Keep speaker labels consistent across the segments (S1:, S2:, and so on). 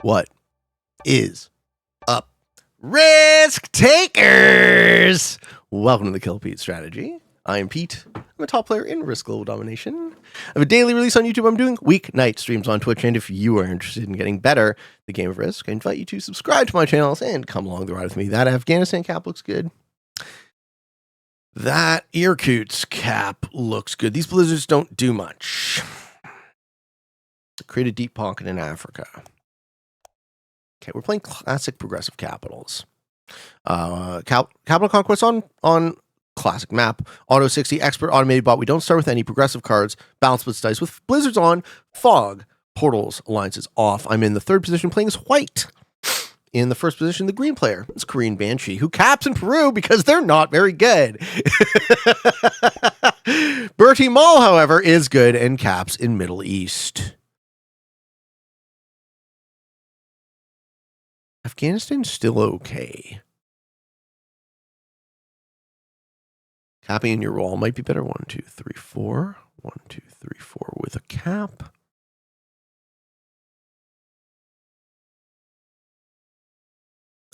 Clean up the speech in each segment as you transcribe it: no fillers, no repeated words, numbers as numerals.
S1: What is up, risk takers? Welcome to the Kill Pete strategy. I am Pete. I'm a top player in Risk Global Domination. I have a daily release on YouTube. I'm doing weeknight streams on Twitch, and if you are interested in getting better at the game of Risk, I invite you to subscribe to my channels and come along the ride with me. That Afghanistan cap looks good. That Irkutsk cap looks good. These blizzards don't do much. Create a deep pocket in Africa. Okay, we're playing classic progressive capitals. Capital Conquest on classic map. Auto 60, expert automated bot. We don't start with any progressive cards. Balance splits dice with blizzards on. Fog, portals, alliances off. I'm in the third position playing as white. In the first position, the green player is Korean Banshee, who caps in Peru because they're not very good. Bertie Mall, however, is good and caps in Middle East. Afghanistan's still okay. Capping in your roll might be better. 1, 2, 3, 4. 1, 2, 3, 4 with a cap.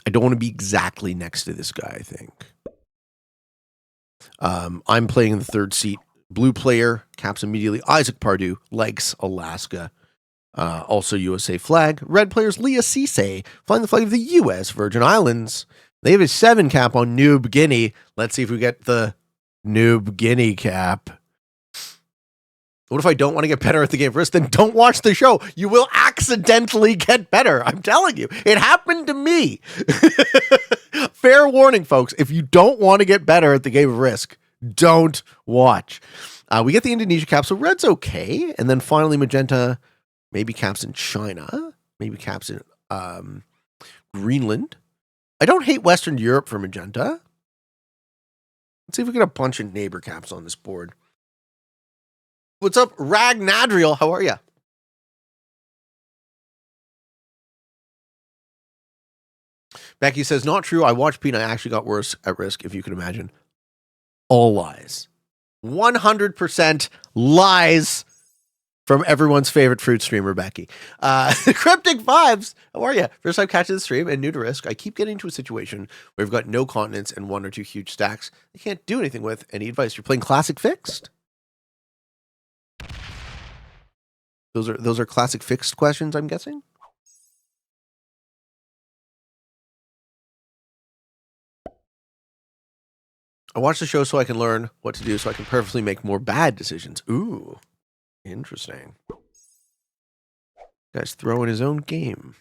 S1: I don't want to be exactly next to this guy, I think. I'm playing in the third seat. Blue player, caps immediately. Isaac Pardue, legs, Alaska. Also USA flag. Red players Leah Cisse, flying the flag of the US Virgin Islands. They have a 7 cap on New Guinea. Let's see if we get the New Guinea cap. What if I don't want to get better at the game first? Then don't watch the show. You will accidentally get better. I'm telling you. It happened to me. Fair warning, folks. If you don't want to get better at the game of Risk, don't watch. We get the Indonesia cap, so red's okay. And then finally magenta, maybe caps in China. Maybe caps in Greenland. I don't hate Western Europe for magenta. Let's see if we get a bunch of neighbor caps on this board. What's up, Ragnadriel? How are you? Becky says, not true. I watched Pete and I actually got worse at Risk, if you can imagine. All lies. 100% lies from everyone's favorite fruit streamer, Becky. Cryptic Vibes, how are you? First time catching the stream and new to Risk. I keep getting into a situation where we've got no continents and 1 or 2 huge stacks I can't do anything with. Any advice? You're playing classic fixed? Those are classic fixed questions, I'm guessing. I watch the show so I can learn what to do so I can perfectly make more bad decisions. Ooh, interesting. Guy's throwing his own game.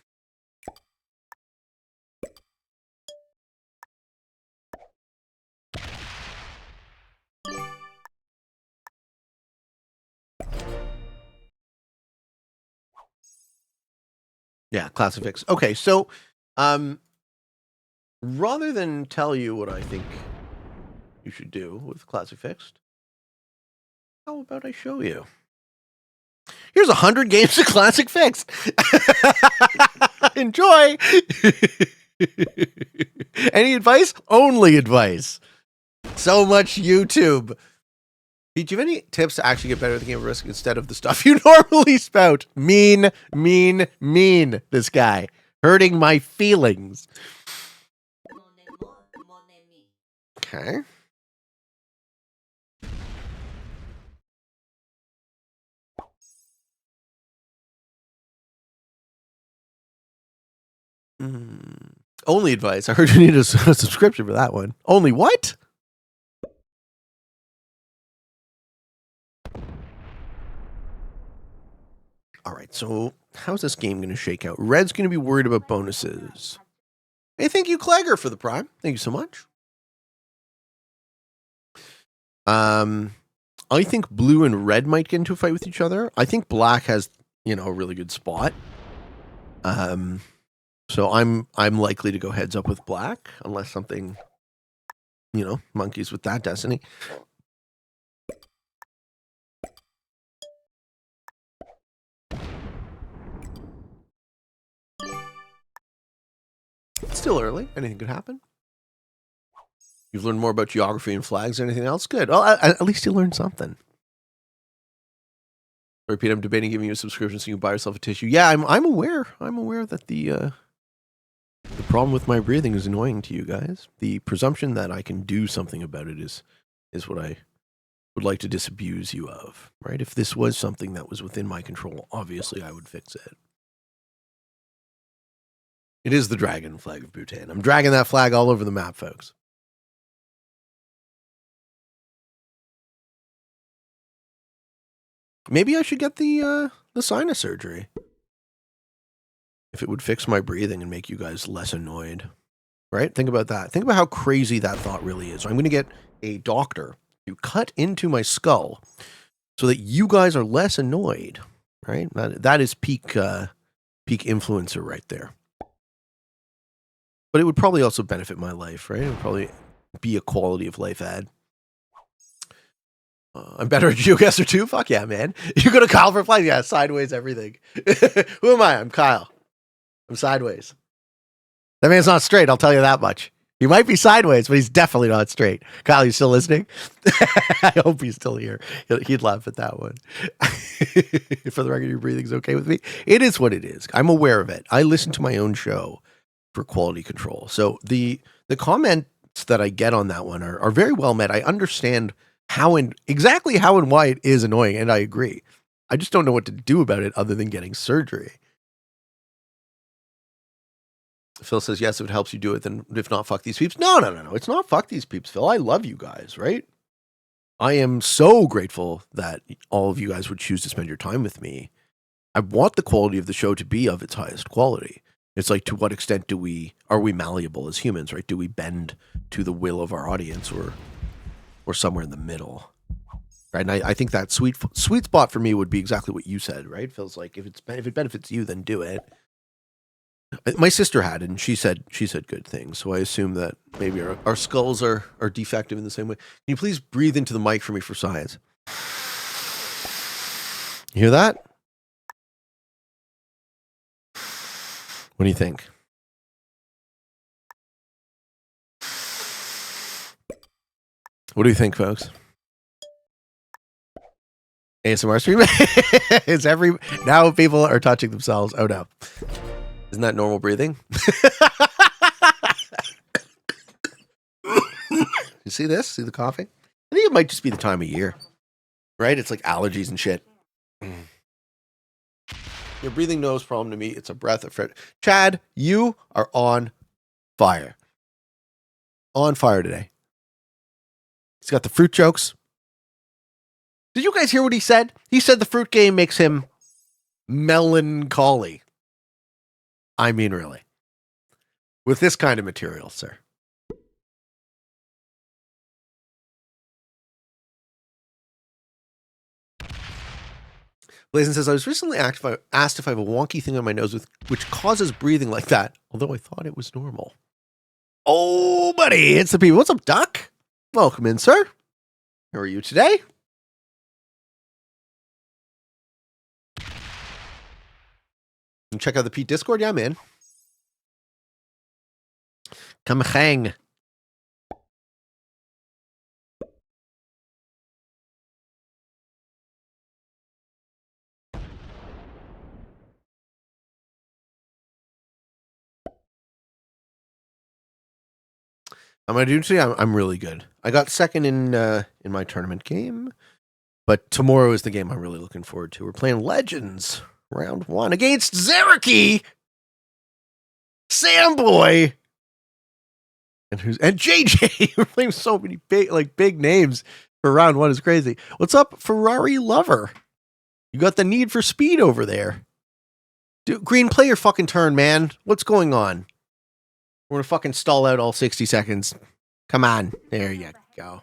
S1: Yeah, classic fix. Okay, so rather than tell you what I think you should do with classic fixed, how about I show you? Here's 100 games of classic fixed. Enjoy. Any advice? Only advice. So much YouTube. Pete, do you have any tips to actually get better at the game of Risk instead of the stuff you normally spout? Mean. This guy. Hurting my feelings. Okay. Only advice. I heard you need a subscription for that one. Only what? All right, so how's this game going to shake out? Red's going to be worried about bonuses. Hey, thank you, Clegger, for the prime. Thank you so much. I think blue and red might get into a fight with each other. I think black has, a really good spot. So I'm likely to go heads up with black unless something, monkeys with that destiny. It's still early. Anything could happen. You've learned more about geography and flags or anything else? Good. Well, at least you learned something. Repeat, I'm debating giving you a subscription so you can buy yourself a tissue. Yeah, I'm aware. I'm aware that the problem with my breathing is annoying to you guys. The presumption that I can do something about it is what I would like to disabuse you of, right? If this was something that was within my control, obviously I would fix it. It is the dragon flag of Bhutan. I'm dragging that flag all over the map, folks. Maybe I should get the sinus surgery. If it would fix my breathing and make you guys less annoyed, right? Think about that. Think about how crazy that thought really is. I'm going to get a doctor to cut into my skull so that you guys are less annoyed, right? That is peak influencer right there. But it would probably also benefit my life, right? It would probably be a quality of life ad. I'm better at GeoGuessr too? Fuck yeah, man. You're going to Kyle for flight? Yeah, sideways everything. Who am I? I'm Kyle. I'm sideways. That man's not straight, I'll tell you that much. He might be sideways, but he's definitely not straight. Kyle, you still listening? I hope he's still here. He'd laugh at that one. For the record, your breathing's okay with me? It is what it is. I'm aware of it. I listen to my own show for quality control. So the comments that I get on that one are very well met. I understand exactly how and why it is annoying, and I agree. I just don't know what to do about it other than getting surgery. Phil says, yes, if it helps you do it, then if not, fuck these peeps. No. It's not fuck these peeps, Phil. I love you guys, right? I am so grateful that all of you guys would choose to spend your time with me. I want the quality of the show to be of its highest quality. It's like, to what extent are we malleable as humans, right? Do we bend to the will of our audience or somewhere in the middle? Right? And I think that sweet spot for me would be exactly what you said, right? Feels like if it benefits you, then do it. My sister had it, and she said good things. So I assume that maybe our skulls are defective in the same way. Can you please breathe into the mic for me for science? You hear that? What do you think? What do you think, folks? ASMR stream? Now people are touching themselves. Oh no. Isn't that normal breathing? You see this? See the coughing? I think it might just be the time of year, right? It's like allergies and shit. Your breathing nose problem to me. It's a breath of fresh. Chad, you are on fire. On fire today. He's got the fruit jokes. Did you guys hear what he said? He said the fruit game makes him melancholy. I mean, really. With this kind of material, sir. Blazin says, I was recently asked if I have a wonky thing on my nose which causes breathing like that, although I thought it was normal. Oh, buddy, it's the people. What's up, Doc? Welcome in, sir. How are you today? And check out the Pete Discord. Yeah, man. Come hang. Am I doing today? I'm really good. I got second in my tournament game, but tomorrow is the game I'm really looking forward to. We're playing Legends round 1 against Zaraki, Samboy, and JJ. We're playing so many big names for round 1. Is crazy. What's up, Ferrari lover? You got the Need for Speed over there. Dude, Green, play your fucking turn, man. What's going on? We're gonna fucking stall out all 60 seconds. Come on. There you go.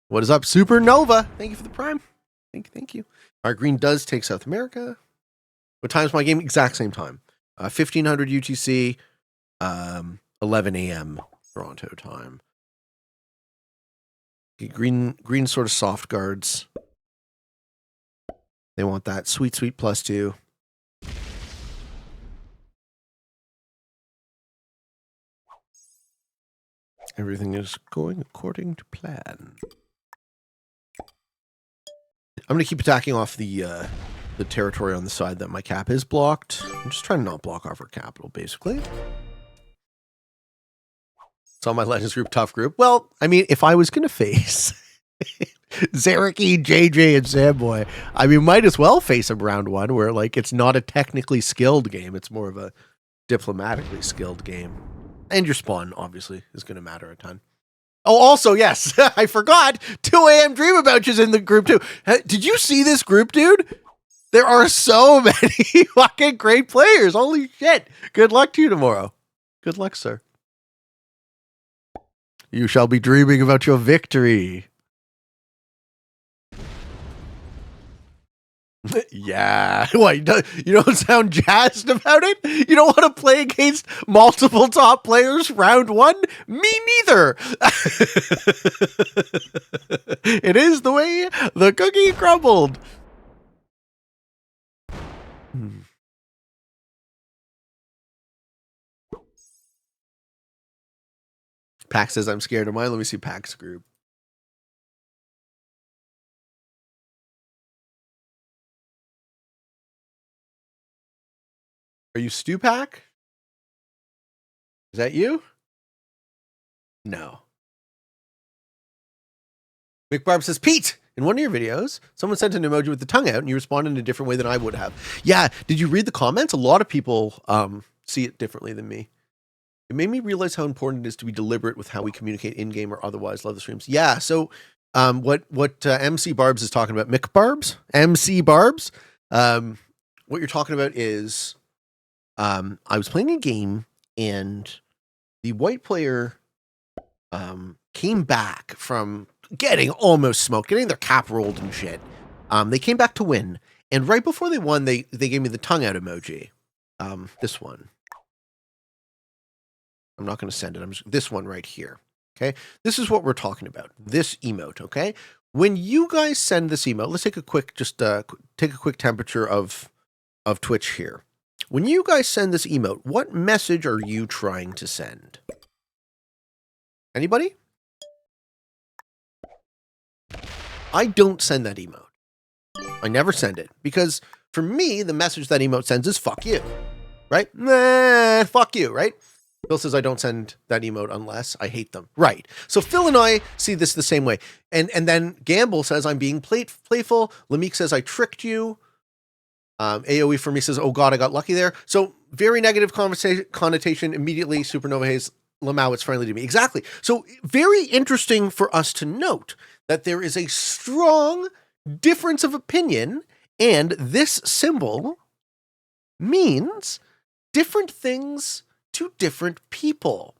S1: What is up, Supernova? Thank you for the prime. Thank you. Our Green does take South America. What time's my game? Exact same time. 1500 UTC, 11 a.m. Toronto time. Okay, green sort of soft guards. They want that sweet +2. Everything is going according to plan. I'm going to keep attacking off the the territory on the side that my cap is blocked. I'm just trying to not block off her capital, basically. It's on my Legends group, tough group. Well, I mean, if I was going to face Zareki, JJ, and Samboy, I mean, might as well face him round one, where like it's not a technically skilled game. It's more of a diplomatically skilled game. And your spawn, obviously, is going to matter a ton. Oh, also, yes, I forgot. 2 a.m. Dream About You's in the group too. Did you see this group, dude? There are so many fucking great players. Holy shit. Good luck to you tomorrow. Good luck, sir. You shall be dreaming about your victory. Yeah. What, you don't sound jazzed about it? You don't want to play against multiple top players round one? Me neither. It is the way the cookie crumbled. Pax says I'm scared of mine. Let me see Pax group. Are you Stupac? Is that you? No. McBarb says, Pete, in one of your videos, someone sent an emoji with the tongue out and you responded in a different way than I would have. Yeah, did you read the comments? A lot of people see it differently than me. It made me realize how important it is to be deliberate with how we communicate in-game or otherwise. Love the streams. Yeah, so what MC Barbs is talking about, McBarbs? MC Barbs? What you're talking about is I was playing a game and the white player came back from getting almost smoked, getting their cap rolled and shit. They came back to win. And right before they won, they gave me the tongue out emoji. This one. I'm not going to send it. This one right here. Okay. This is what we're talking about. This emote. Okay. When you guys send this emote, let's take a quick, take a quick temperature of Twitch here. When you guys send this emote, what message are you trying to send? Anybody? I don't send that emote. I never send it because for me, the message that emote sends is fuck you, right? Nah, fuck you, right? Phil says I don't send that emote unless I hate them. Right. So Phil and I see this the same way. And then Gamble says I'm being playful. Lameek says I tricked you. AOE for me says, oh God, I got lucky there. So very negative connotation immediately. Supernova Haze, Lamau, it's friendly to me. Exactly. So very interesting for us to note that there is a strong difference of opinion, and this symbol means different things to different people,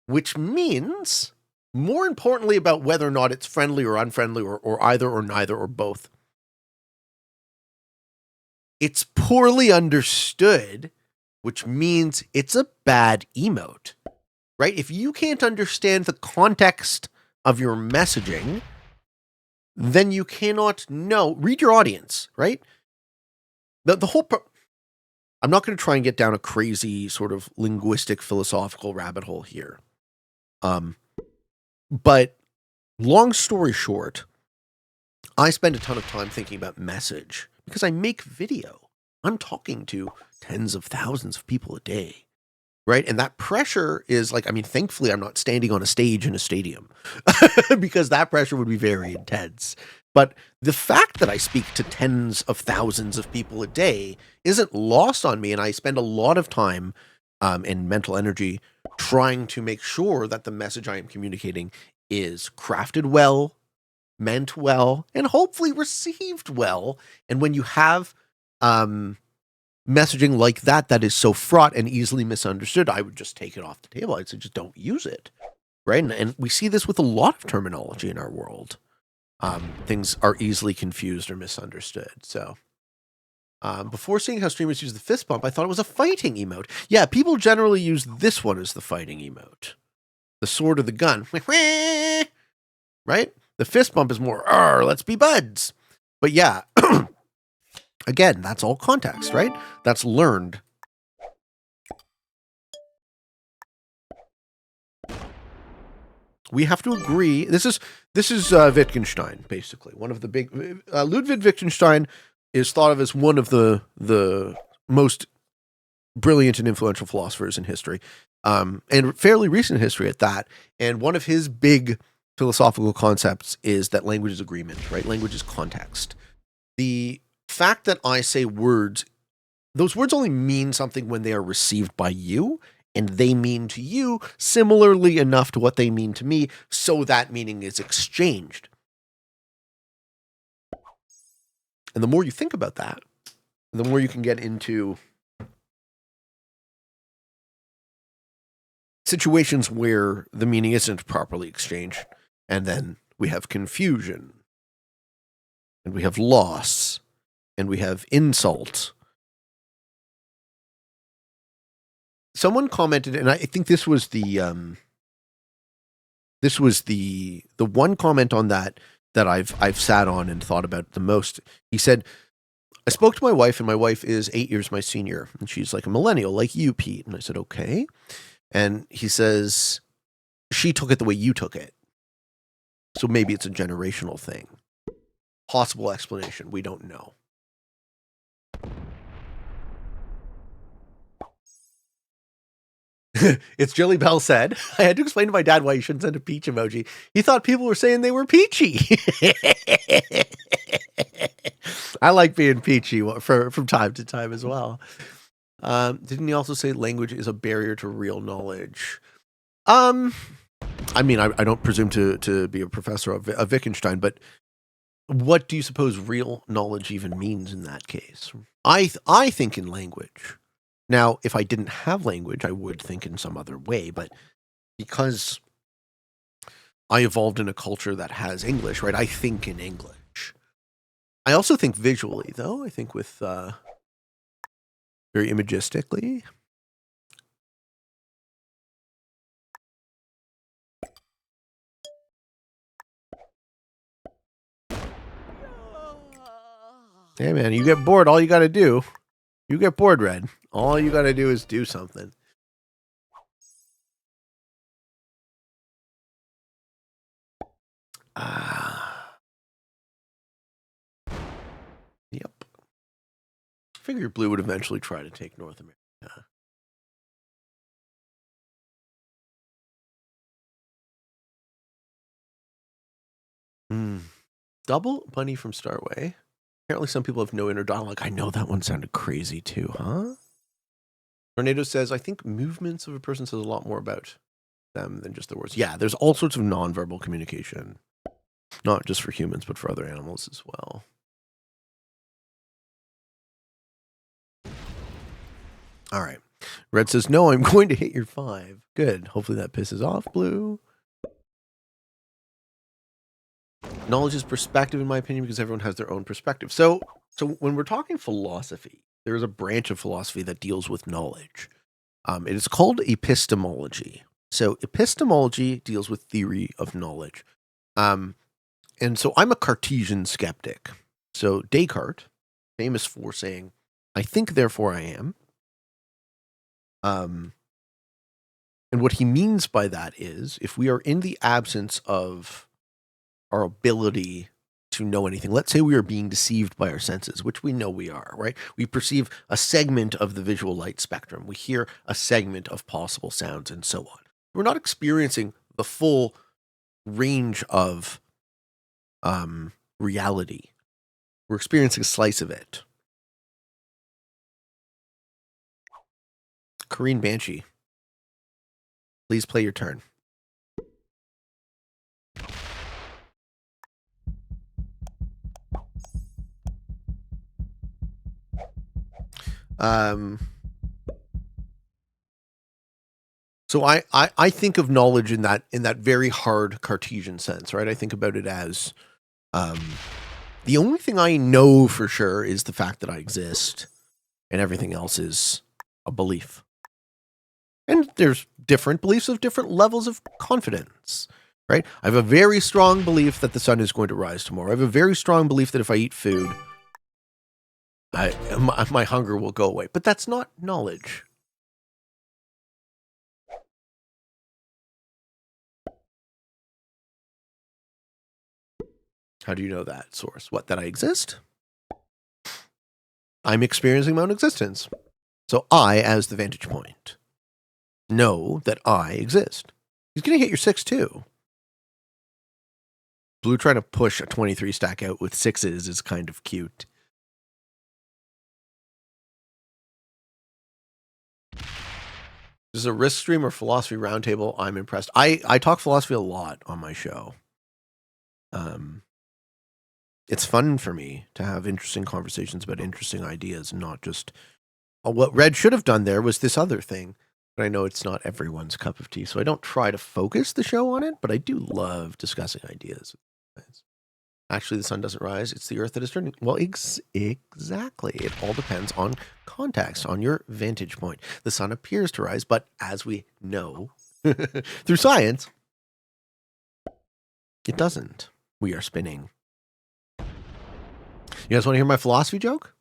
S1: which means more importantly about whether or not it's friendly or unfriendly or either or neither or both. It's poorly understood, which means it's a bad emote, right? If you can't understand the context of your messaging, then you cannot read your audience, right? The whole I'm not going to try and get down a crazy sort of linguistic philosophical rabbit hole here. But long story short, I spend a ton of time thinking about message because I make video. I'm talking to tens of thousands of people a day, right? And that pressure is like, I mean, thankfully I'm not standing on a stage in a stadium because that pressure would be very intense. But the fact that I speak to tens of thousands of people a day isn't lost on me. And I spend a lot of time and mental energy trying to make sure that the message I am communicating is crafted well, meant well, and hopefully received well. And when you have messaging like that is so fraught and easily misunderstood, I would just take it off the table. I'd say just don't use it, right? And we see this with a lot of terminology in our world. Things are easily confused or misunderstood. So before seeing how streamers use the fist bump, I thought it was a fighting emote. Yeah, people generally use this one as the fighting emote. The sword or the gun. Right? The fist bump is more, let's be buds. But yeah, again, that's all context, right? That's learned. we have to agree. This is Wittgenstein, basically one of the big. Ludwig Wittgenstein is thought of as one of the most brilliant and influential philosophers in history, and fairly recent history at that. And one of his big philosophical concepts is that language is agreement, right? Language is context. The fact that I say words, those words only mean something when they are received by you, and they mean to you similarly enough to what they mean to me, so that meaning is exchanged. And the more you think about that, the more you can get into situations where the meaning isn't properly exchanged, and then we have confusion, and we have loss, and we have insult. Someone commented, and I think this was the one comment on that I've sat on and thought about the most. He said, I spoke to my wife, and my wife is 8 years my senior, and she's like a millennial, like you, Pete. And I said, okay. And he says, she took it the way you took it. So maybe it's a generational thing. Possible explanation, we don't know. It's Jilly Bell said, I had to explain to my dad why you shouldn't send a peach emoji. He thought people were saying they were peachy. I like being peachy from time to time as well. Didn't he also say language is a barrier to real knowledge? I mean, I don't presume to be a professor of Wittgenstein, but what do you suppose real knowledge even means in that case? I think in language. Now, if I didn't have language, I would think in some other way, but because I evolved in a culture that has English, right? I think in English. I also think visually, though. I think with very imagistically. Hey, man, you get bored, all you got to do. You get bored, Red. All you got to do is do something. Yep. Figured Blue would eventually try to take North America. Double Bunny from Starway. Apparently some people have no inner dialogue. I know that one sounded crazy too, huh? Tornado says, I think movements of a person says a lot more about them than just their words. Yeah, there's all sorts of nonverbal communication. Not just for humans, but for other animals as well. All right. Red says, no, I'm going to hit your 5. Good. Hopefully that pisses off Blue. Knowledge is perspective, in my opinion, because everyone has their own perspective. So when we're talking philosophy, there's a branch of philosophy that deals with knowledge. It is called epistemology. So epistemology deals with theory of knowledge. And so I'm a Cartesian skeptic. So Descartes, famous for saying, I think, therefore I am. And what he means by that is, if we are in the absence of our ability to know anything, let's say we are being deceived by our senses, which we know we are, right? We perceive a segment of the visual light spectrum. We hear a segment of possible sounds and so on. We're not experiencing the full range of reality. We're experiencing a slice of it. Kareen Banshee, please play your turn. So I think of knowledge in that very hard Cartesian sense, right? I think about it as the only thing I know for sure is the fact that I exist, and everything else is a belief. And there's different beliefs of different levels of confidence, right? I have a very strong belief that the sun is going to rise tomorrow. I have a very strong belief that if I eat food, my hunger will go away. But that's not knowledge. How do you know that source? What, that I exist? I'm experiencing my own existence. So I, as the vantage point, know that I exist. He's going to hit your 6 too. Blue trying to push a 23 stack out with 6s is kind of cute. This is a risk stream or philosophy roundtable. I'm impressed. I talk philosophy a lot on my show. It's fun for me to have interesting conversations about interesting ideas, not just what Red should have done there was this other thing. But I know it's not everyone's cup of tea, so I don't try to focus the show on it, but I do love discussing ideas. Actually, the sun doesn't rise. It's the earth that is turning. Well, exactly. It all depends on context, on your vantage point. The sun appears to rise, but as we know through science, it doesn't. We are spinning. You guys want to hear my philosophy joke?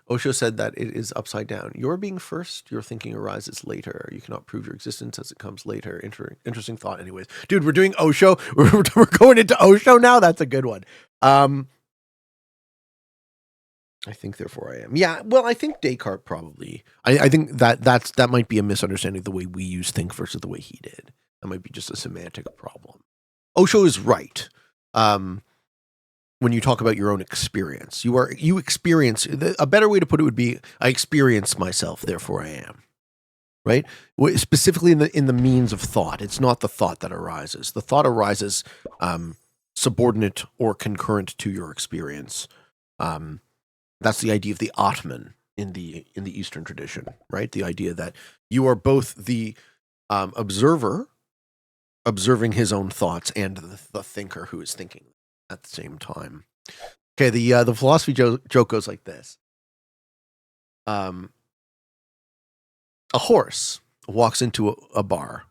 S1: Osho said that it is upside down. Your being first, your thinking arises later. You cannot prove your existence as it comes later. Interesting thought anyways. Dude, we're doing Osho. We're going into Osho now? That's a good one. I think therefore I am. Yeah, well, I think Descartes probably. I think that might be a misunderstanding of the way we use think versus the way he did. That might be just a semantic problem. Osho is right. When you talk about your own experience, you experience. A better way to put it would be, I experience myself, therefore I am. Right? Specifically in the means of thought. It's not the thought that arises. The thought arises subordinate or concurrent to your experience. That's the idea of the Atman in the Eastern tradition, right? The idea that you are both the observer, observing his own thoughts, and the thinker who is thinking at the same time. Okay, the philosophy joke goes like this. A horse walks into a bar,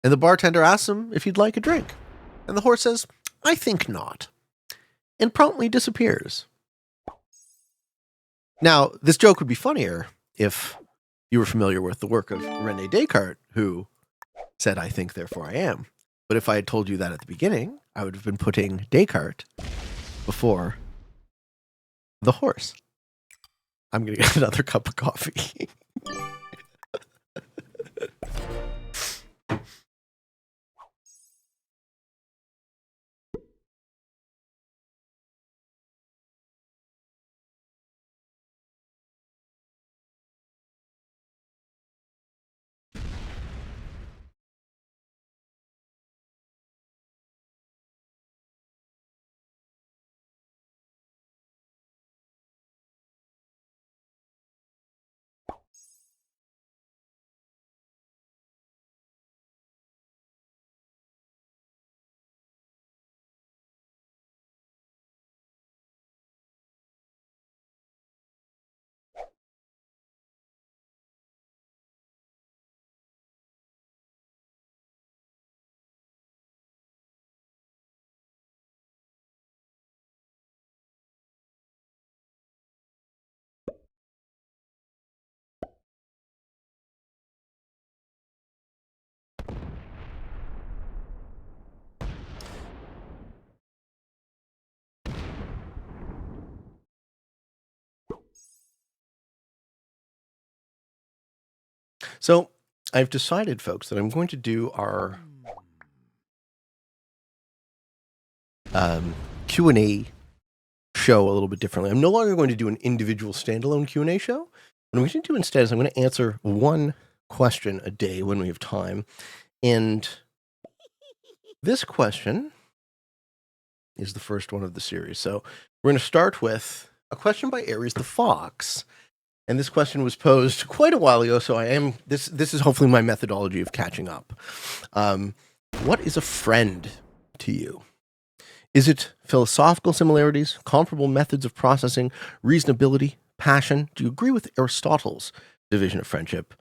S1: and the bartender asks him if he'd like a drink. And the horse says, "I think not," and promptly disappears. Now, this joke would be funnier if you were familiar with the work of René Descartes, who said, "I think, therefore I am." But if I had told you that at the beginning, I would have been putting Descartes before the horse. I'm going to get another cup of coffee. So I've decided, folks, that I'm going to do our Q&A show a little bit differently. I'm no longer going to do an individual standalone Q&A show. What I'm going to do instead is I'm going to answer one question a day when we have time. And this question is the first one of the series. So we're going to start with a question by Aries the Fox. And this question was posed quite a while ago, so this is hopefully my methodology of catching up. What is a friend to you? Is it philosophical similarities, comparable methods of processing, reasonability, passion? Do you agree with Aristotle's division of friendship?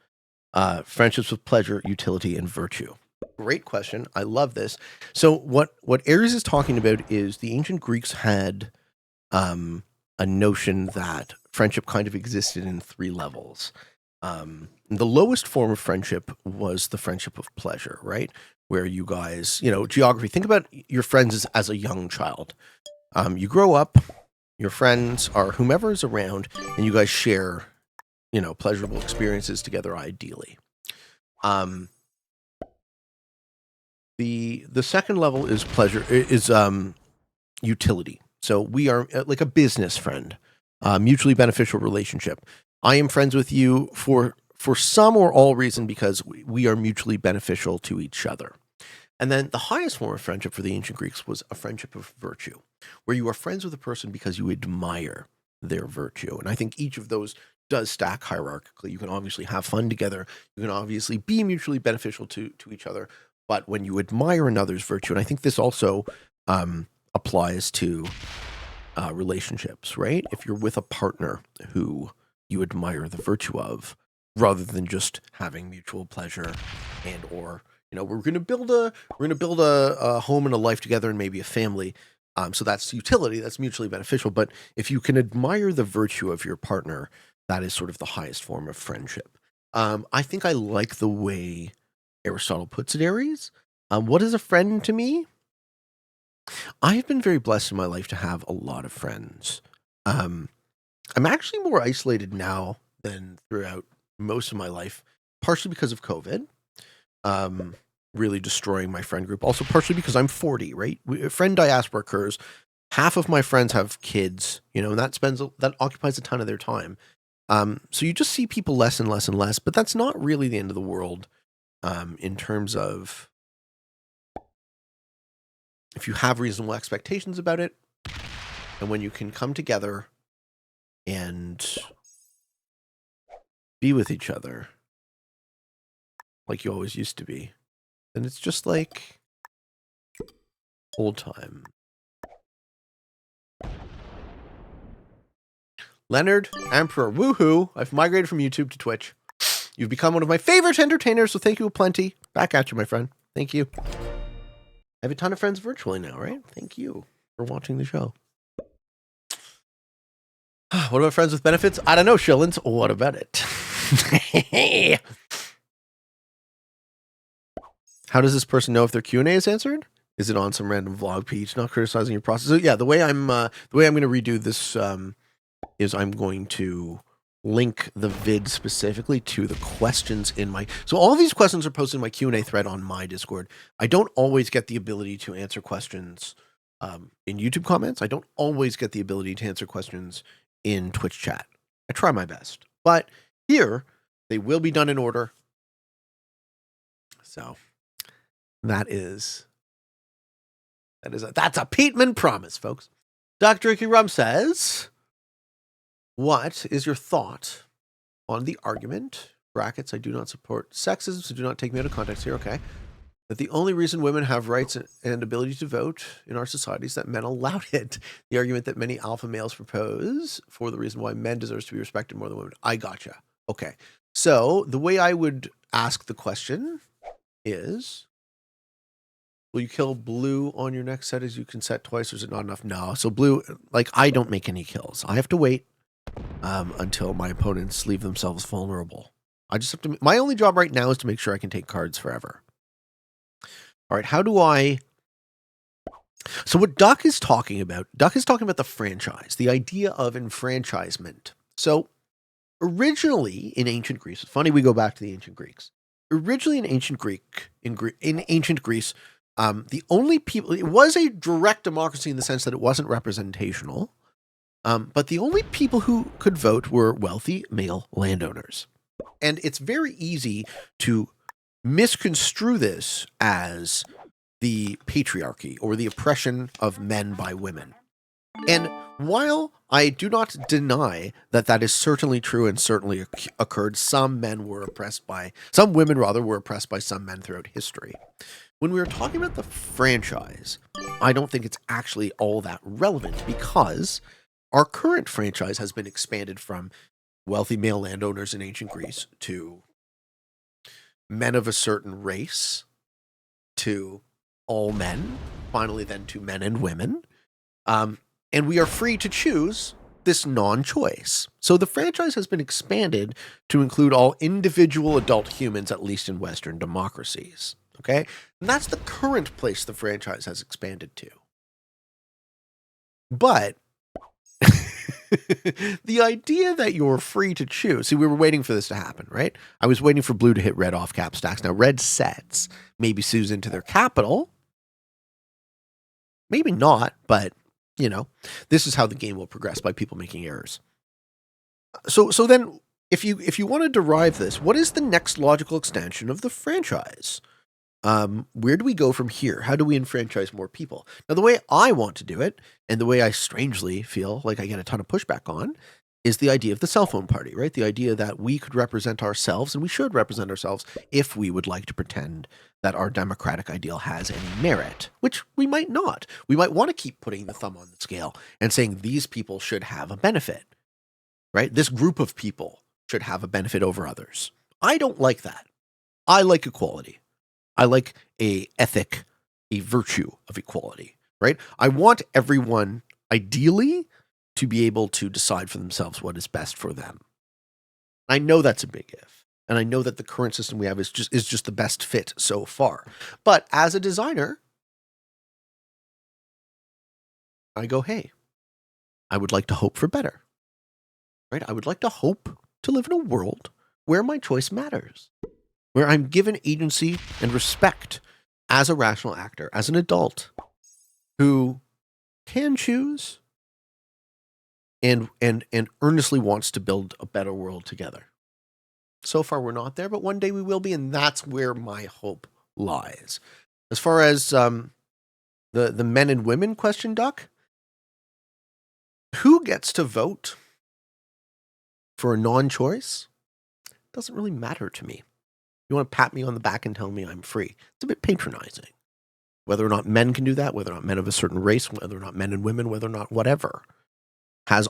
S1: Friendships with pleasure, utility, and virtue. Great question. I love this. So what Aries is talking about is the ancient Greeks had a notion that friendship kind of existed in 3 levels. The lowest form of friendship was the friendship of pleasure, right? where you guys, geography. Think about your friends as a young child. You grow up, your friends are whomever is around, and you guys share, pleasurable experiences together, ideally. The second level is utility. So we are like a business friend, mutually beneficial relationship. I am friends with you for some or all reason because we are mutually beneficial to each other. And then the highest form of friendship for the ancient Greeks was a friendship of virtue, where you are friends with a person because you admire their virtue. And I think each of those does stack hierarchically. You can obviously have fun together. You can obviously be mutually beneficial to each other. But when you admire another's virtue, and I think this also applies to relationships, right? If you're with a partner who you admire the virtue of, rather than just having mutual pleasure and or we're going to build a home and a life together and maybe a family. So that's utility, that's mutually beneficial. But if you can admire the virtue of your partner, that is sort of the highest form of friendship. I think I like the way Aristotle puts it, Aries. What is a friend to me? I have been very blessed in my life to have a lot of friends. I'm actually more isolated now than throughout most of my life, partially because of COVID. Really destroying my friend group. Also partially because I'm 40, right? Friend diaspora occurs. Half of my friends have kids, and that occupies a ton of their time. So you just see people less and less and less, but that's not really the end of the world. In terms of if you have reasonable expectations about it, and when you can come together and be with each other like you always used to be, then it's just like old time. Leonard Emperor, woohoo! I've migrated from YouTube to Twitch. You've become one of my favorite entertainers, so thank you aplenty. Back at you, my friend. Thank you. I have a ton of friends virtually now, right? Thank you for watching the show. What about friends with benefits? I don't know, Shillings. What about it? How does this person know if their Q&A is answered? Is it on some random vlog page? Not criticizing your process. So yeah, the way I'm going to redo this is I'm going to link the vid specifically to the questions in my. So all of these questions are posted in my Q&A thread on my Discord. I don't always get the ability to answer questions in YouTube comments. I don't always get the ability to answer questions in Twitch chat. I try my best, but here they will be done in order. So. That's a Peteman promise, folks. Dr. Icky Rum says, what is your thought on the argument, brackets, I do not support sexism, so do not take me out of context here, okay, that the only reason women have rights and ability to vote in our society is that men allowed it. The argument that many alpha males propose for the reason why men deserve to be respected more than women. I gotcha. Okay. So the way I would ask the question is, will you kill blue on your next set as you can set twice, or is it not enough? No. So blue, I don't make any kills. I have to wait until my opponents leave themselves vulnerable. I just have to. My only job right now is to make sure I can take cards forever. All right. How do I? So what Duck is talking about the franchise, the idea of enfranchisement. So originally in ancient Greece, it's funny we go back to the ancient Greeks. Originally in ancient Greece. The only people, it was a direct democracy in the sense that it wasn't representational, but the only people who could vote were wealthy male landowners. And it's very easy to misconstrue this as the patriarchy or the oppression of men by women. And while I do not deny that that is certainly true and certainly occurred, some women were oppressed by some men throughout history. When we are talking about the franchise, I don't think it's actually all that relevant because our current franchise has been expanded from wealthy male landowners in ancient Greece to men of a certain race to all men, finally then to men and women. And we are free to choose this non-choice. So the franchise has been expanded to include all individual adult humans, at least in Western democracies. okay? And that's the current place the franchise has expanded to. But the idea that you're free to choose, see, we were waiting for this to happen, right? I was waiting for blue to hit red off cap stacks. Now, red sets, maybe sues into their capital. Maybe not, but, you know, this is how the game will progress, by people making errors. So then, if you want to derive this, what is the next logical extension of the franchise? Where do we go from here? How do we enfranchise more people? Now, the way I want to do it, and the way I strangely feel like I get a ton of pushback on, is the idea of the cell phone party, right? The idea that we could represent ourselves, and we should represent ourselves if we would like to pretend that our democratic ideal has any merit, which we might not. We might want to keep putting the thumb on the scale and saying these people should have a benefit, right? This group of people should have a benefit over others. I don't like that. I like equality. I like a ethic, a virtue of equality, right? I want everyone, ideally, to be able to decide for themselves what is best for them. I know that's a big if, and I know that the current system we have is just the best fit so far. But as a designer, I go, hey, I would like to hope for better, right? I would like to hope to live in a world where my choice matters, where I'm given agency and respect as a rational actor, as an adult who can choose and earnestly wants to build a better world together. So far, we're not there, but one day we will be, and that's where my hope lies. As far as the men and women question, Duck, who gets to vote for a non-choice doesn't really matter to me. You want to pat me on the back and tell me I'm free. It's a bit patronizing. Whether or not men can do that, whether or not men of a certain race, whether or not men and women, whether or not whatever has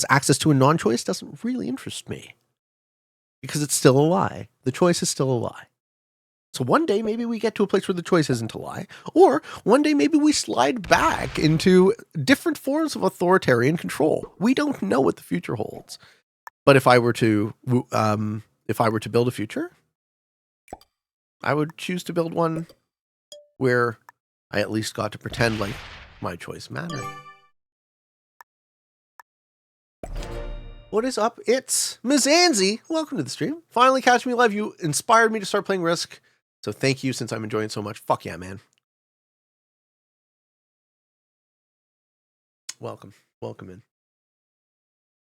S1: access to a non-choice doesn't really interest me. Because it's still a lie. The choice is still a lie. So one day maybe we get to a place where the choice isn't a lie. Or one day maybe we slide back into different forms of authoritarian control. We don't know what the future holds. But if I were to build a future, I would choose to build one where I at least got to pretend like my choice mattered. What is up? It's Ms. Anzi. Welcome to the stream. Finally catch me live. You inspired me to start playing Risk. So thank you, since I'm enjoying it so much. Fuck yeah, man. Welcome. Welcome in.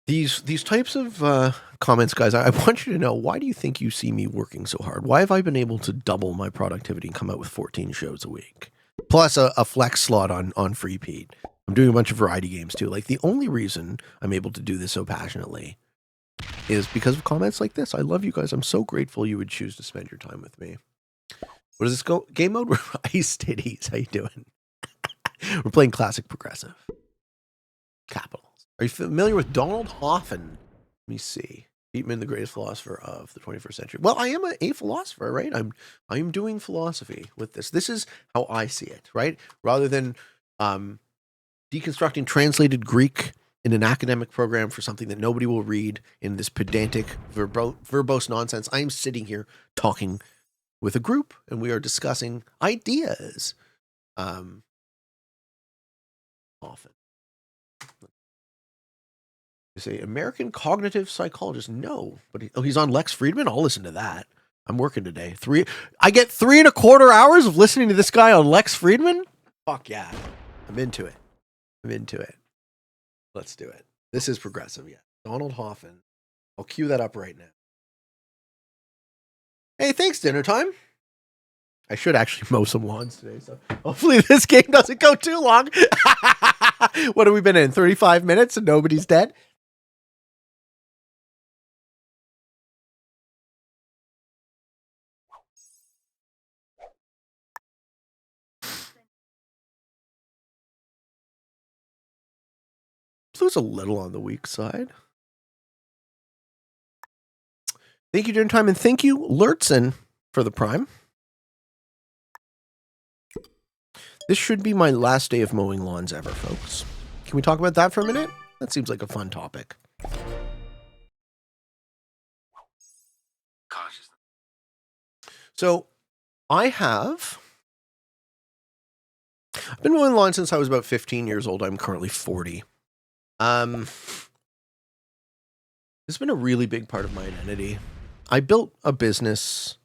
S1: These types of comments, guys, I want you to know, why do you think you see me working so hard? Why have I been able to double my productivity and come out with 14 shows a week? Plus a flex slot on Free Pete. I'm doing a bunch of variety games too. Like, the only reason I'm able to do this so passionately is because of comments like this. I love you guys. I'm so grateful you would choose to spend your time with me. What is this game mode? Ice Titties. How you doing? We're playing classic progressive. Capitals. Are you familiar with Donald Hoffman? Let me see. Beatman, the greatest philosopher of the 21st century. Well, I am a philosopher, right? I'm doing philosophy with this. This is how I see it, right? Rather than deconstructing translated Greek in an academic program for something that nobody will read in this pedantic, verbose nonsense, I am sitting here talking with a group, and we are discussing ideas. Often. You say American cognitive psychologist. No, but he's on Lex Friedman. I'll listen to that. I'm working today. I get 3.25 hours of listening to this guy on Lex Friedman. Fuck yeah. I'm into it. Let's do it. This is progressive. Yeah. Donald Hoffman. I'll cue that up right now. Hey, thanks, dinner time. I should actually mow some lawns today, so hopefully this game doesn't go too long. What have we been in? 35 minutes and nobody's dead? Blue's a little on the weak side. Thank you, dinner time, and thank you, Lurtzen, for the prime. This should be my last day of mowing lawns ever, folks. Can we talk about that for a minute? That seems like a fun topic. So, I've been mowing the lawn since I was about 15 years old. I'm currently 40. It's been a really big part of my identity. I built a business,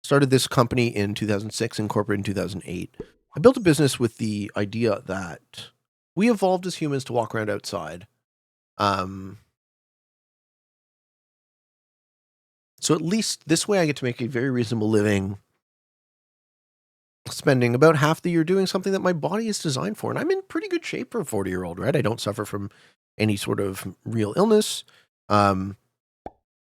S1: started this company in 2006, incorporated in 2008. I built a business with the idea that we evolved as humans to walk around outside. So at least this way I get to make a very reasonable living, spending about half the year doing something that my body is designed for. And I'm in pretty good shape for a 40-year-old, right? I don't suffer from any sort of real illness. I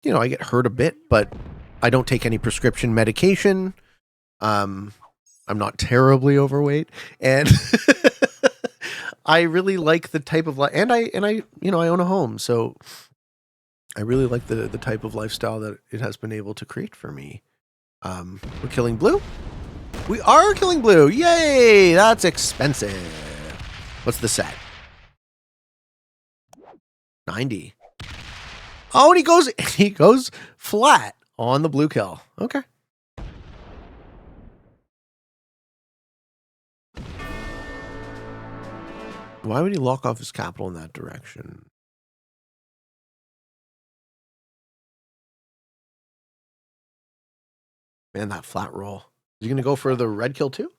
S1: get hurt a bit, but I don't take any prescription medication. I'm not terribly overweight, and I really like the type of life, and I own a home, so I really like the type of lifestyle that it has been able to create for me. We're killing blue. We are killing blue. Yay! That's expensive. What's the set? 90. Oh, and he goes flat on the blue kill. Okay. Why would he lock off his capital in that direction? Man, that flat roll. Is he going to go for the red kill too?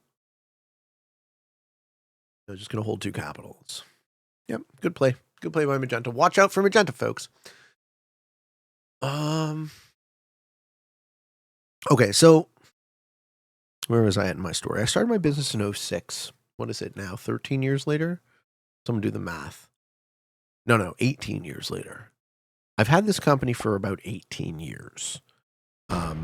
S1: No, just going to hold 2 capitals. Yep, good play. Good play by Magenta. Watch out for Magenta, folks. Okay, so where was I at in my story? I started my business in 06. What is it now? 13 years later? Someone do the math. No, 18 years later. I've had this company for about 18 years. I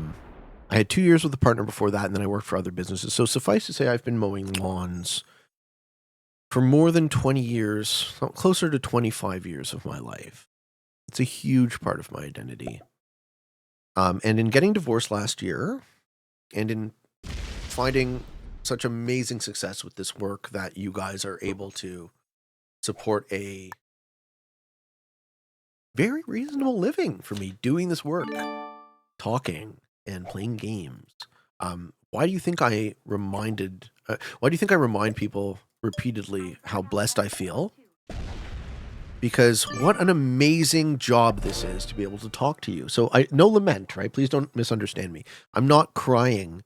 S1: had 2 years with a partner before that, and then I worked for other businesses. So suffice to say, I've been mowing lawns for more than 20 years, closer to 25 years of my life. It's a huge part of my identity. And in getting divorced last year, and in finding such amazing success with this work that you guys are able to support a very reasonable living for me doing this work, talking and playing games. Why do you think I remind people repeatedly how blessed I feel? Because what an amazing job this is to be able to talk to you. So no lament, right? Please don't misunderstand me. I'm not crying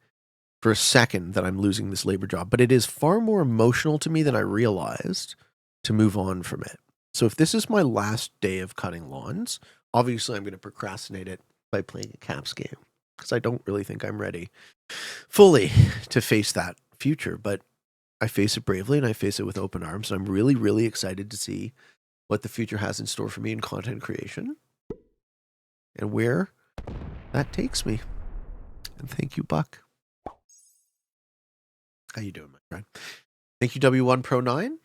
S1: for a second that I'm losing this labor job, but it is far more emotional to me than I realized to move on from it. So if this is my last day of cutting lawns, obviously I'm going to procrastinate it by playing a Caps game, because I don't really think I'm ready fully to face that future. But I face it bravely and I face it with open arms. And I'm really, really excited to see what the future has in store for me in content creation and where that takes me. And thank you, Buck. How you doing, my friend? Thank you, W1 Pro 9.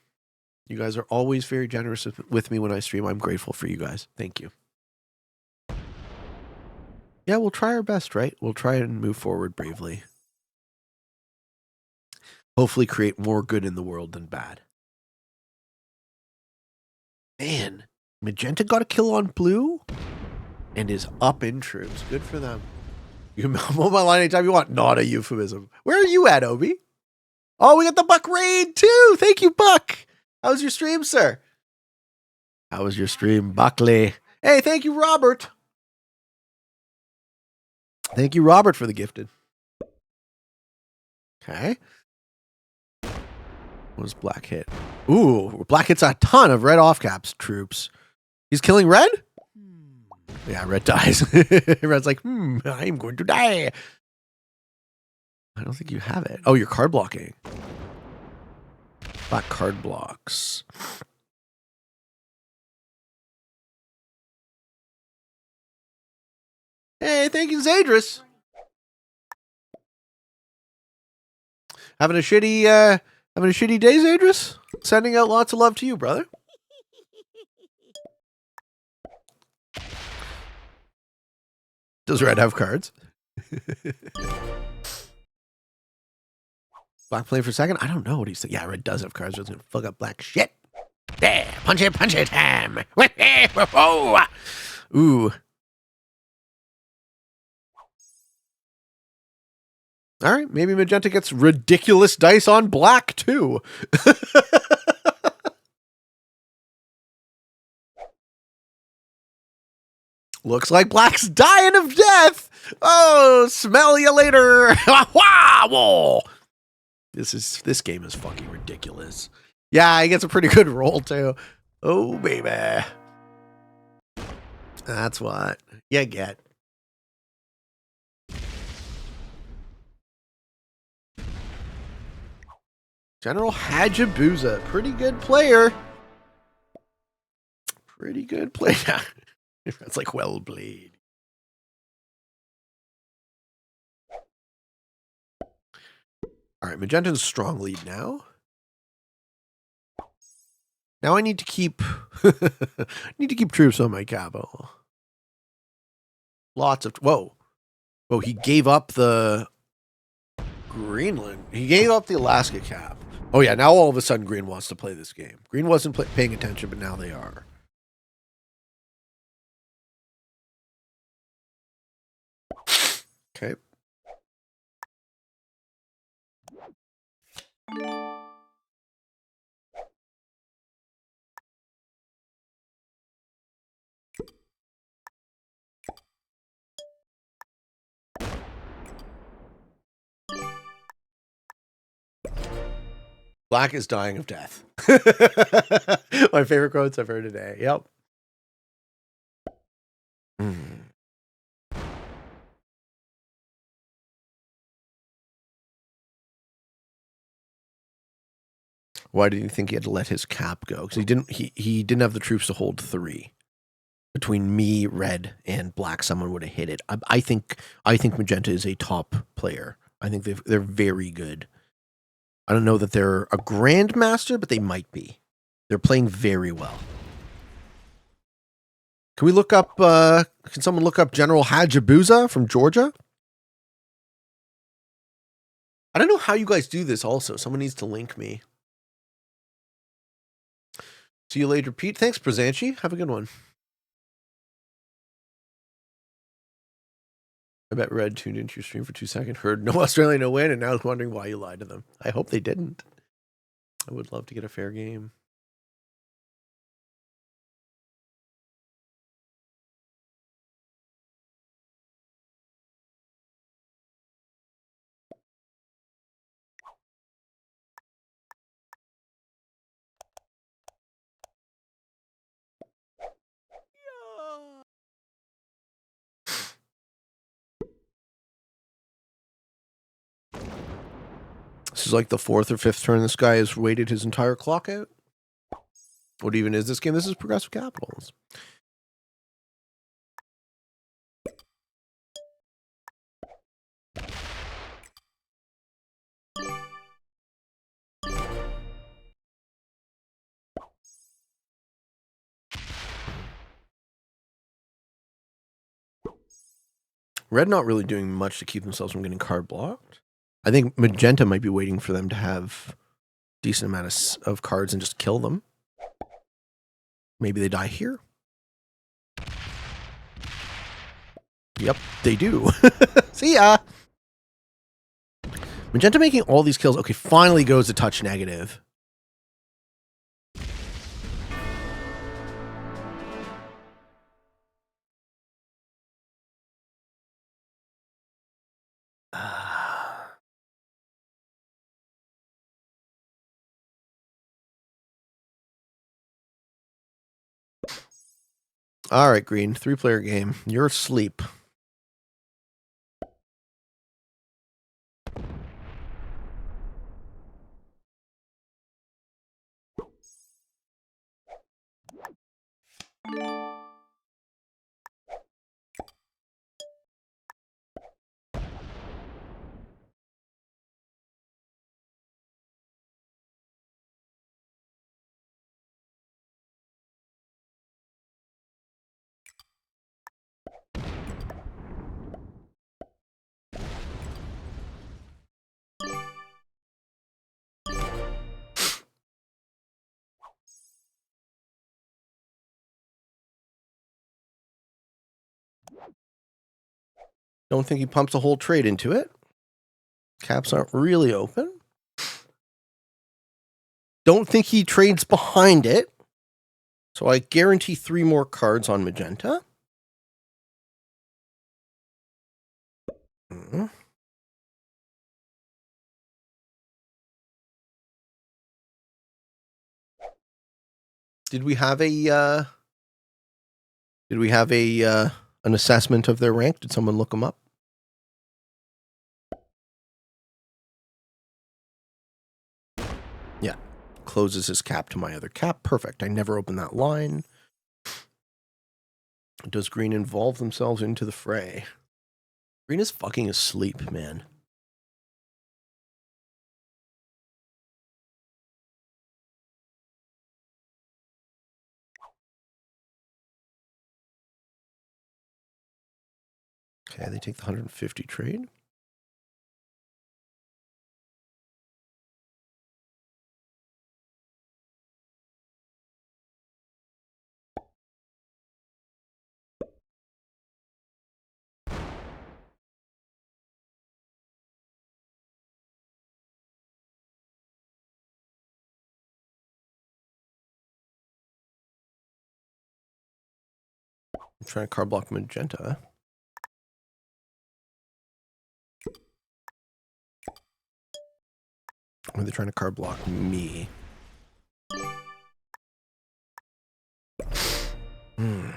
S1: You guys are always very generous with me when I stream. I'm grateful for you guys. Thank you. Yeah, we'll try our best, right? We'll try and move forward bravely. Hopefully create more good in the world than bad. Man, Magenta got a kill on blue and is up in troops. Good for them. You can mow my line anytime you want. Not a euphemism. Where are you at, Obi? Oh, we got the Buck raid too. Thank you, Buck. How was your stream, sir? How was your stream, Buckley? Hey, thank you, Robert. Thank you, Robert, for the gifted. Okay. What was Black hit? Ooh, Black hits a ton of red off-caps troops. He's killing red? Yeah, red dies. Red's like, I'm going to die. I don't think you have it. Oh, you're card blocking. Black card blocks. Hey, thank you, Zadris. Having a shitty day, Zadris? Sending out lots of love to you, brother. Does Red have cards? Black playing for a second? I don't know what he's saying. Yeah, Red does have cards. Red's gonna fuck up Black shit. There, punch it, ham. Ooh. All right, maybe magenta gets ridiculous dice on black too. Looks like black's dying of death. Oh, smell you later. Whoa. This game is fucking ridiculous. Yeah, he gets a pretty good roll too. Oh baby. That's what you get. General Hajabusa, pretty good player. Pretty good player. That's like well played. All right, magenta's strong lead now. Now I need to keep troops on my capital. Lots of whoa. He gave up the Greenland. He gave up the Alaska cap. Oh yeah, now all of a sudden Green wants to play this game. Green wasn't paying attention, but now they are. Okay. Black is dying of death. My favorite quotes I've heard today. Yep. Why did he think he had to let his cap go? Because he didn't have the troops to hold 3. Between me, red, and black, someone would have hit it. I think magenta is a top player. I think they're very good. I don't know that they're a grandmaster, but they might be. They're playing very well. Can we look up? Can someone look up General Hajabusa from Georgia? I don't know how you guys do this. Also, someone needs to link me. See you later, Pete. Thanks, Prezanchi. Have a good one. I bet Red tuned into your stream for 2 seconds, heard no Australia, no win, and now is wondering why you lied to them. I hope they didn't. I would love to get a fair game. This is like the 4th or 5th turn this guy has waited his entire clock out. What even is this game? This is Progressive Capitals. Red not really doing much to keep themselves from getting card blocked. I think magenta might be waiting for them to have decent amount of cards and just kill them. Maybe they die here. Yep, they do. See ya. Magenta making all these kills. Okay, finally goes to touch negative. All right, Green. 3-player game. You're asleep. Don't think he pumps a whole trade into it. Caps aren't really open. Don't think he trades behind it. So I guarantee 3 more cards on magenta. Mm-hmm. Did we have an assessment of their rank? Did someone look them up? Yeah. Closes his cap to my other cap. Perfect. I never opened that line. Does green involve themselves into the fray? Green is fucking asleep, man. Okay, they take the 150 trade. I'm trying to card block magenta. Or they're trying to card block me. I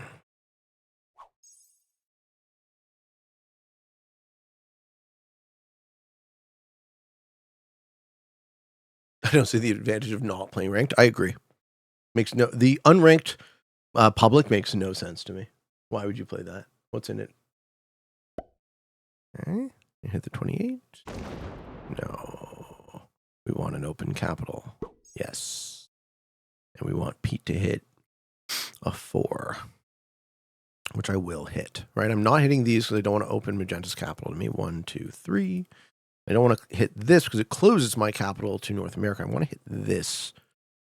S1: don't see the advantage of not playing ranked. I agree. The unranked public makes no sense to me. Why would you play that? What's in it? Okay. You hit the 28. No. We want an open capital. Yes. And we want Pete to hit a 4. Which I will hit, right? I'm not hitting these because I don't want to open magenta's capital to me. 1, 2, 3. I don't want to hit this because it closes my capital to North America. I want to hit this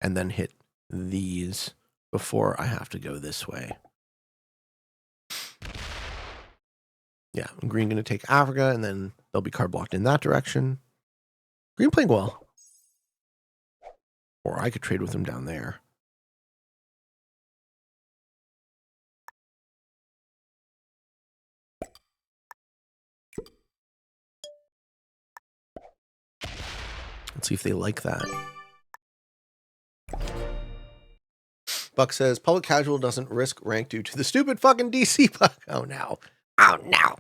S1: and then hit these before I have to go this way. Yeah, green going to take Africa, and then they'll be card blocked in that direction. Green playing well. Or I could trade with them down there. Let's see if they like that. Buck says, public casual doesn't risk rank due to the stupid fucking DC Buck. Oh, no. Oh, no.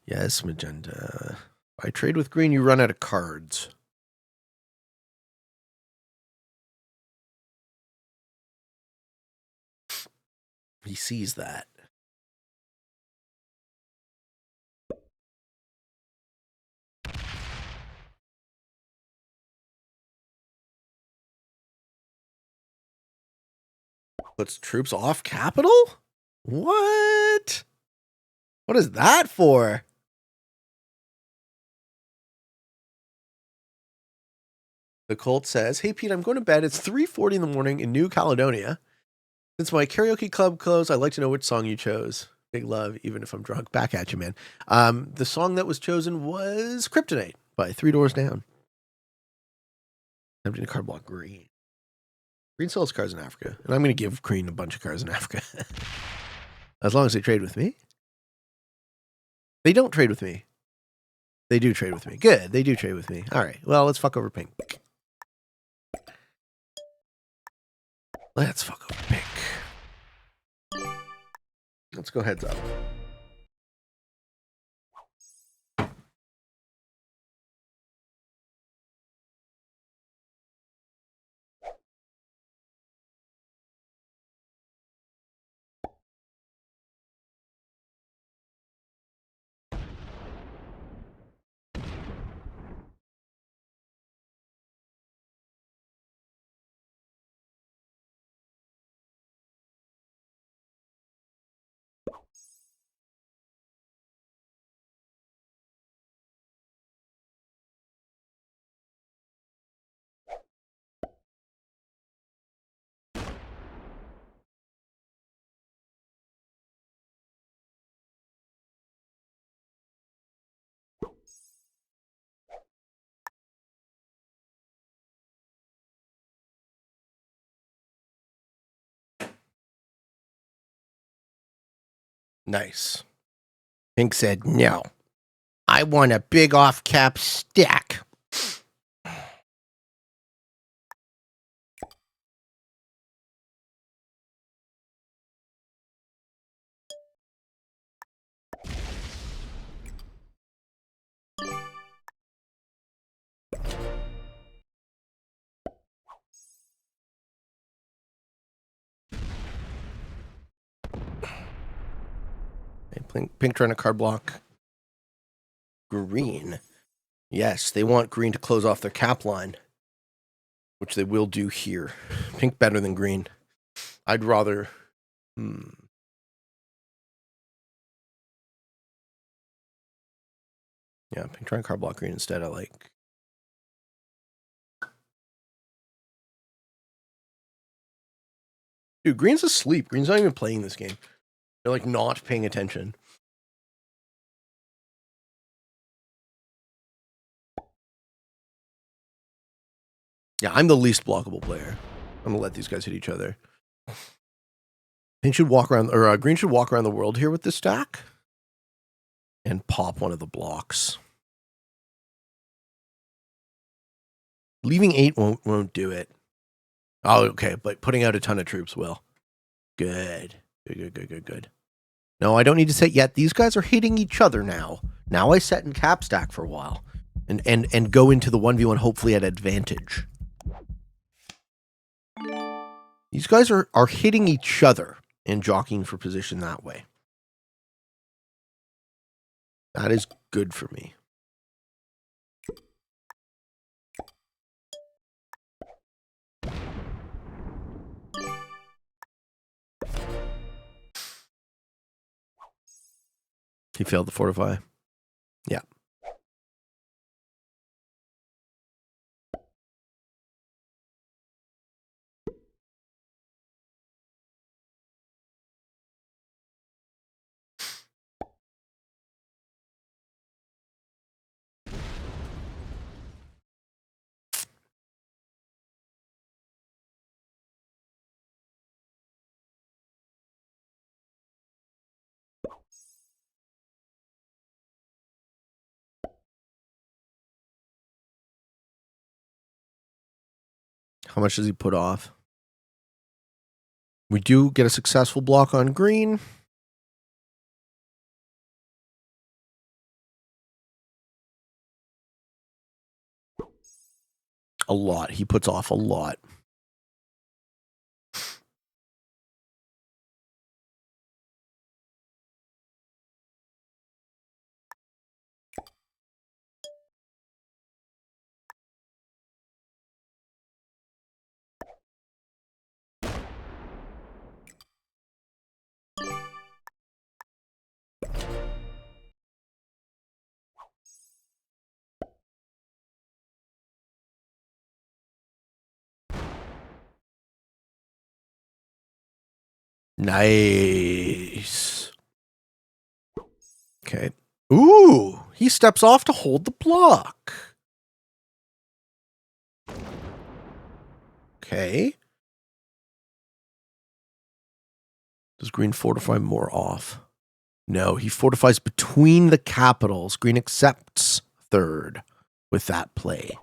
S1: Yes, magenta. If I trade with green, you run out of cards. He sees that. Puts troops off capital? What? What is that for? The Colt says, hey, Pete, I'm going to bed. It's 3:40 in the morning in New Caledonia. Since my karaoke club closed, I'd like to know which song you chose. Big love, even if I'm drunk. Back at you, man. The song that was chosen was Kryptonite by 3 Doors Down. I'm going to card block green. Green sells cars in Africa, and I'm going to give green a bunch of cars in Africa. As long as they trade with me. They don't trade with me. They do trade with me. Good. They do trade with me. All right. Well, let's fuck over pink. Let's fuck over pink. Let's go heads up. Nice. Pink said, no. I want a big off-cap stack. Pink trying to card block green. Yes, they want green to close off their cap line, which they will do here. Pink better than green. I'd rather... Yeah, pink trying to card block green instead. I like... Dude, green's asleep. Green's not even playing this game. They're like not paying attention. Yeah, I'm the least blockable player. I'm gonna let these guys hit each other. Pink should walk around, or green should walk around the world here with this stack and pop one of the blocks. Leaving 8 won't do it. Oh, okay, but putting out a ton of troops will. Good. Good. No, I don't need to set yet. These guys are hitting each other now. Now I set in cap stack for a while. And go into the 1v1 hopefully at advantage. These guys are hitting each other and jockeying for position that way. That is good for me. He failed to fortify. Yeah. How much does he put off? We do get a successful block on green. A lot. He puts off a lot. Nice. Okay. Ooh, he steps off to hold the block. Okay. Does green fortify more off? No, he fortifies between the capitals. Green accepts third with that play.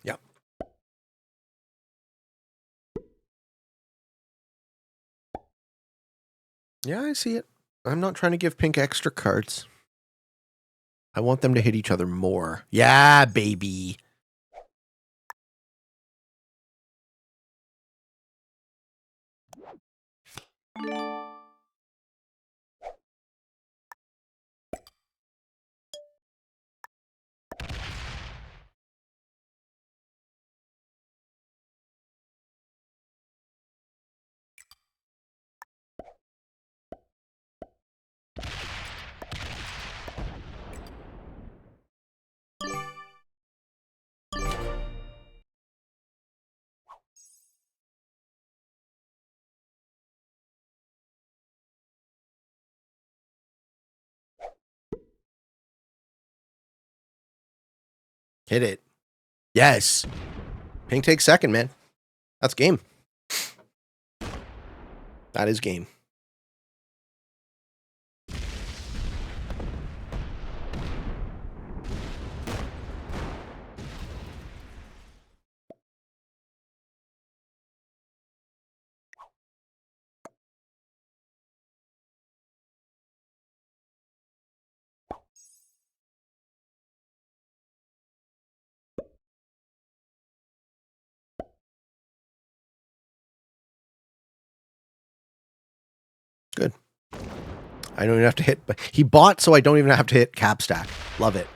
S1: Yep. Yeah, I see it. I'm not trying to give pink extra cards. I want them to hit each other more. Yeah, baby. Hit it. Yes. Pink takes second, man. That's game. That is game. Good. I don't even have to hit, but he bought, so I don't even have to hit cap stack. Love it.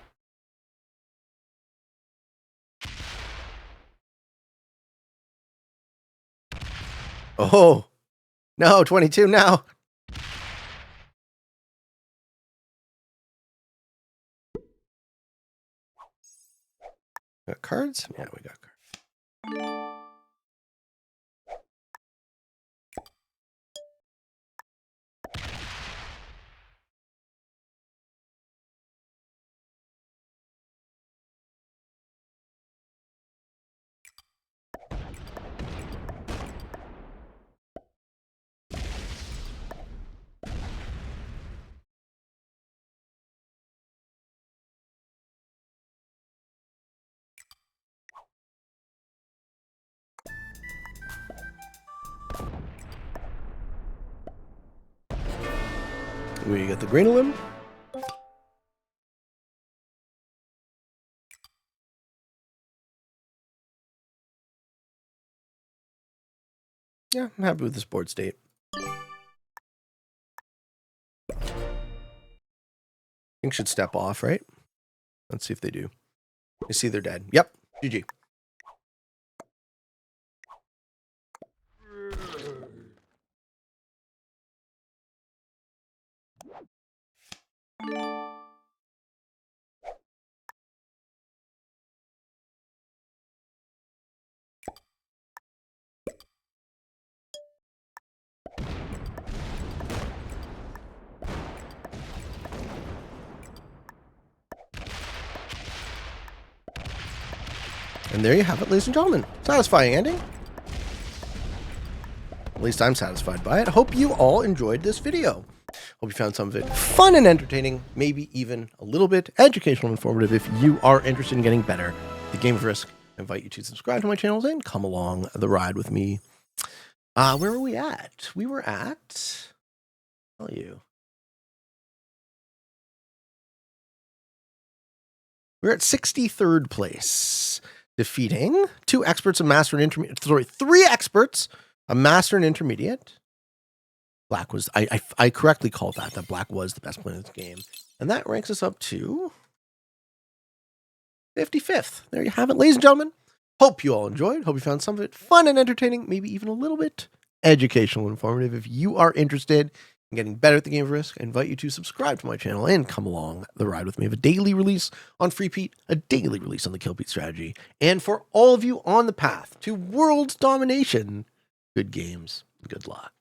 S1: Oh, no, 22 now. Got cards? Yeah, we got cards. We got the Greenolin. Yeah, I'm happy with this board state. Pink should step off, right? Let's see if they do. You see they're dead. Yep. GG. And there you have it, ladies and gentlemen. Satisfying ending. At least I'm satisfied by it. Hope you all enjoyed this video. Hope you found some of it fun and entertaining, maybe even a little bit educational and informative. If you are interested in getting better at the game of Risk, I invite you to subscribe to my channel and come along the ride with me. Where were we at? We were at... I'll tell you. We're at 63rd place, defeating 2 experts, a master and intermediate. Sorry, 3 experts, a master and intermediate. Black was, I correctly called that Black was the best player in this game. And that ranks us up to 55th. There you have it, ladies and gentlemen. Hope you all enjoyed. Hope you found some of it fun and entertaining, maybe even a little bit educational and informative. If you are interested in getting better at the game of Risk, I invite you to subscribe to my channel and come along the ride with me. I have a daily release on Free Pete, a daily release on the Kill Pete strategy. And for all of you on the path to world domination, good games, good luck.